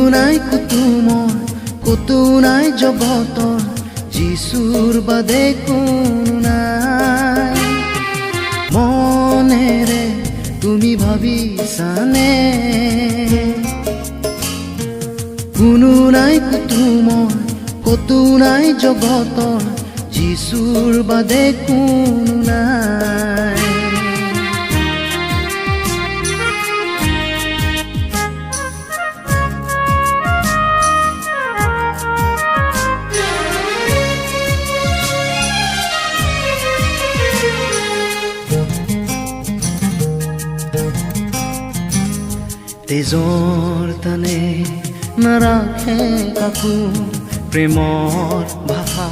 নাই কুতুমৰ কতো নাই জগতৰ যিচুৰ বাদে কোনো নাই মনেৰে তুমি ভাবিছানে কোনো নাই কুতুমৰ কতো নাই জগতৰ যিচুৰ বাদে কোনো নাই তেজৰ তানে নাৰাখে কাকো প্ৰেমৰ ভাষা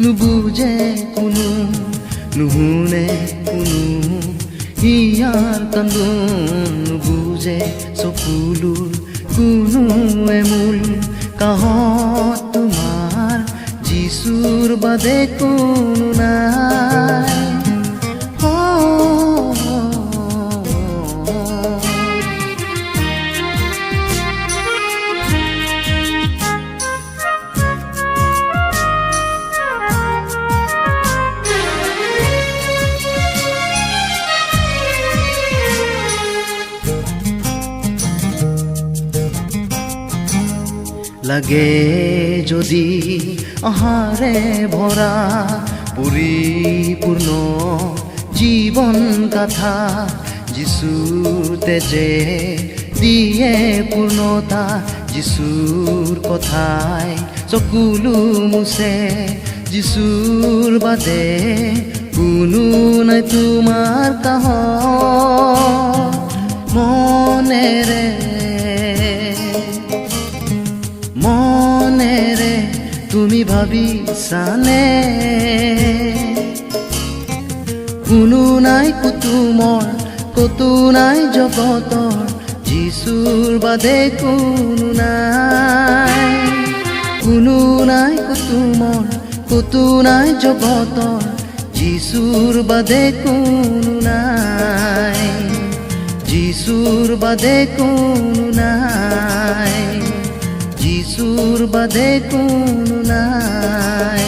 নুবুজে কোনো নুশুনে কোনো হিয়াৰ কান্দোন নুবুজে চকুলোৰ কোনো এমূল কাহত তোমাৰ যিচুৰ বাদে কোনো নাই লাগে যদি আহাৰে ভৰা পৰিপূৰ্ণ জীৱন গাথা যিচুৰ তেজে দিয়ে পূৰ্ণতা যিচুৰ কথাই চকুলো মুছে যিচুৰ বাদে কোনো নাই তোমাৰ কাহ মনেৰে তুমি ভাবিছানে কোনো নাই কুতুমৰ কতো নাই জগতৰ যিচুৰ বাদে কোনো নাই কোনো নাই কুতুমৰ কতো নাই জগতৰ যিচুৰ বাদে কোনো নাই যিচুৰ বাদে কোনো নাই যিচুৰ বাদে কোনো নাই